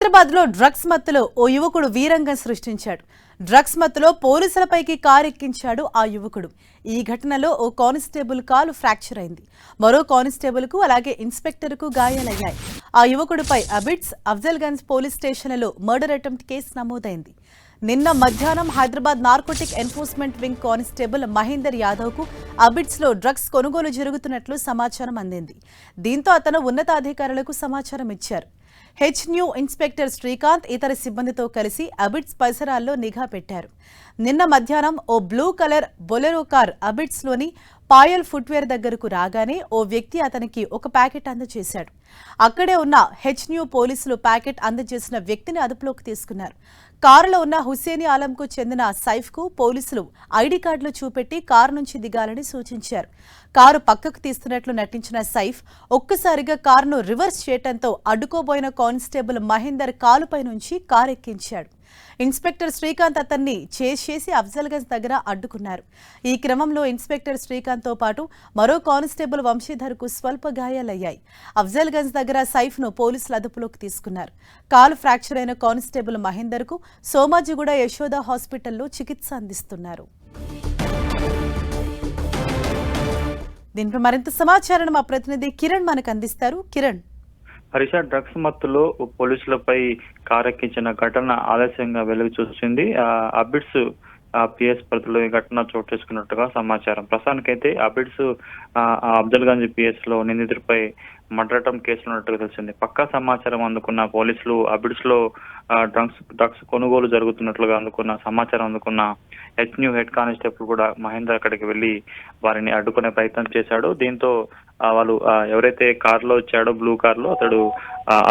హైదరాబాద్ లో డ్రగ్స్ మత్తులో ఓ యువకుడు వీరంగం సృష్టించాడు. డ్రగ్స్ మత్తులో పోలీసులపైకి కారెక్కించాడు ఆ యువకుడు. ఈ ఘటనలో ఓ కానిస్టేబుల్ కాలు ఫ్రాక్చర్ అయింది. మరో కానిస్టేబుల్ కు అలాగే ఇన్స్పెక్టర్ కు గాయాలయ్యాయి. ఆ యువకుడిపై అబిడ్స్, అఫ్జల్గంజ్ పోలీస్ స్టేషన్లలో మర్డర్ అటెంప్ట్ కేసు నమోదైంది. నిన్న మధ్యాహ్నం Hyderabad narcotic enforcement wing constable Mahender Yadav కు అబిడ్స్ లో డ్రగ్స్ కొనుగోలు జరుగుతున్నట్లు సమాచారం అందింది. దీంతో అతను ఉన్నతాధికారులకు సమాచారం ఇచ్చారు. హెచ్న్యూ ఇన్స్పెక్టర్ శ్రీకాంత్ ఇతర సిబ్బందితో కలిసి అబిడ్స్ పరిసరాల్లో నిఘా పెట్టారు. నిన్న మధ్యాహ్నం ఓ blue colour Bolero car Abids లోని పాయల్ ఫుట్వేర్ దగ్గరకు రాగానే ఓ వ్యక్తి అతనికి ఒక ప్యాకెట్ అందజేశాడు. అక్కడే ఉన్న హెచ్న్యూ పోలీసులు ప్యాకెట్ అందజేసిన వ్యక్తిని అదుపులోకి తీసుకున్నారు. కారులో ఉన్న హుస్సేని ఆలంకు చెందిన సైఫ్కు పోలీసులు ఐడి కార్డులు చూపెట్టి కారు నుంచి దిగాలని సూచించారు. కారు పక్కకు తీస్తున్నట్లు నటించిన సైఫ్ ఒక్కసారిగా కారును రివర్స్ చేయడంతో అడ్డుకోబోయిన కానిస్టేబుల్ మహేందర్ కాలుపై నుంచి కారు ఎక్కించాడు. ఇన్స్పెక్టర్ శ్రీకాంత్ అతన్ని చేసి అఫ్జల్గంజ్ దగ్గర అడ్డుకున్నారు. ఈ క్రమంలో ఇన్స్పెక్టర్ శ్రీకాంత్ తో పాటు మరో కానిస్టేబుల్ వంశీధర్ కు స్వల్ప గాయాలయ్యాయి. అఫ్జల్గంజ్ దగ్గర సైఫ్ ను పోలీసులు అదుపులోకి తీసుకున్నారు. కాలు ఫ్రాక్చర్ అయిన కానిస్టేబుల్ మహేందర్ కు సోమాజిగూడ యశోద హాస్పిటల్లో చికిత్స అందిస్తున్నారు. దీనిపై మరింత సమాచారం మా ప్రతినిధి కిరణ్ మనకు అందిస్తారు. కిరణ్, హరీష, డ్రగ్స్ మత్తులో పోలీసులపై కారెక్కించిన ఘటన ఆలస్యంగా వెలుగు చూసింది. అబిడ్స్ పిఎస్ పరిధిలో ఈ ఘటన చోటు చేసుకున్నట్టుగా సమాచారం. ప్రస్తుతానికైతే అబిడ్స్ అఫ్జల్గంజ్ పిఎస్ లో నిందితుడిపై మర్డర్ కేసులు ఉన్నట్టుగా తెలిసింది. పక్కా సమాచారం అందుకున్న పోలీసులు అబిడ్స్ లో డ్రగ్స్ కొనుగోలు జరుగుతున్నట్లుగా సమాచారం అందుకున్న హెచ్న్యూ హెడ్ కానిస్టేబుల్ కూడా మహేందర్ అక్కడికి వెళ్లి వారిని అడ్డుకునే ప్రయత్నం చేశాడు. దీంతో వాళ్ళు ఎవరైతే కారులో వచ్చాడో బ్లూ కారులో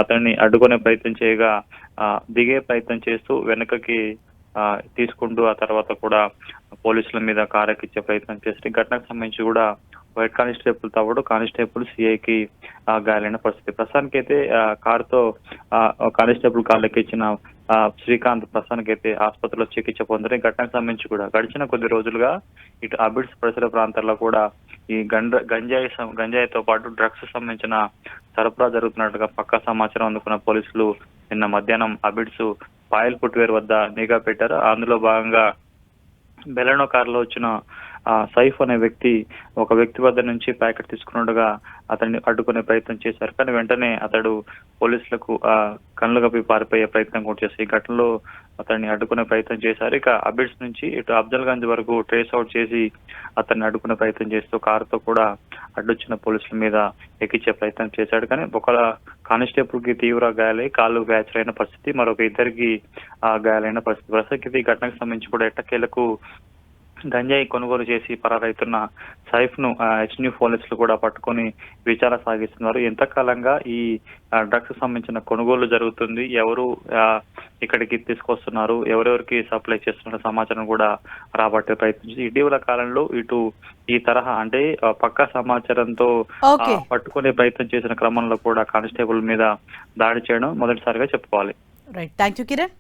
అతన్ని అడ్డుకునే ప్రయత్నం చేయగా దిగే ప్రయత్నం చేస్తూ వెనకకి తీసుకుంటూ ఆ తర్వాత కూడా పోలీసుల మీద కారెక్కించే ప్రయత్నం చేసి ఘటనకు సంబంధించి కూడా హెడ్ కానిస్టేబుల్ తవ్వడు కానిస్టేబుల్ సిఐకి గాయాలైన పరిస్థితి. ప్రస్తుతానికైతే కారుతో కానిస్టేబుల్ కాళ్ళెక్కించిన శ్రీకాంత్ ప్రస్తుతానికైతే ఆసుపత్రిలో చికిత్స పొందని ఘటనకు సంబంధించి కూడా గడిచిన కొద్ది రోజులుగా ఇటు అబిడ్స్ పరిసర ప్రాంతాల్లో కూడా ఈ గంజాయితో పాటు డ్రగ్స్ సంబంధించిన సరఫరా జరుగుతున్నట్టుగా పక్కా సమాచారం అందుకున్న పోలీసులు నిన్న మధ్యాహ్నం అబిడ్స్ పాయల్ ఫుట్వేర్ వద్ద నిఘా పెట్టారు. అందులో భాగంగా బెలెనో కారులో వచ్చిన సైఫ్ అనే ఒక వ్యక్తి వద్ద నుంచి ప్యాకెట్ తీసుకున్నట్టుగా అతన్ని అడ్డుకునే ప్రయత్నం చేశారు. కానీ వెంటనే అతడు పోలీసులకు కళ్ళు కప్పి పారిపోయే ప్రయత్నం కూడా చేశారు. ఈ ఘటనలో అతన్ని అడ్డుకునే ప్రయత్నం చేశారు. ఇక అబిడ్స్ నుంచి ఇటు అఫ్జల్గంజ్ వరకు ట్రేస్ అవుట్ చేసి అతన్ని అడ్డుకునే ప్రయత్నం చేస్తూ కారుతో కూడా అడ్డొచ్చిన పోలీసుల మీద ఎక్కించే ప్రయత్నం చేశాడు. కానీ ఒక కానిస్టేబుల్ కి తీవ్ర గాయాలై కాళ్ళు ఫ్రాక్చర్ అయిన పరిస్థితి, మరొక ఇద్దరికి గాయాలైన పరిస్థితి. ప్రస్తుతానికి ఈ ఘటనకు సంబంధించి కూడా ఎట్టకేలకు గంజాయి కొనుగోలు చేసి పరారైతున్న సైఫ్ ను హెచ్న్యూ పోలీసులు కూడా పట్టుకొని విచారణ సాగిస్తున్నారు. ఎంతకాలంగా ఈ డ్రగ్స్ సంబంధించిన కొనుగోలు జరుగుతుంది, ఎవరు ఇక్కడికి తీసుకొస్తున్నారు, ఎవరెవరికి సప్లై చేస్తున్న సమాచారం కూడా రాబట్టే ప్రయత్నించి ఇటీవల కాలంలో ఇటు ఈ తరహా అంటే పక్కా సమాచారంతో పట్టుకునే ప్రయత్నం చేసిన క్రమంలో కూడా కానిస్టేబుల్ మీద దాడి చేయడం మొదటిసారిగా చెప్పుకోవాలి. Right, thank you Kiran.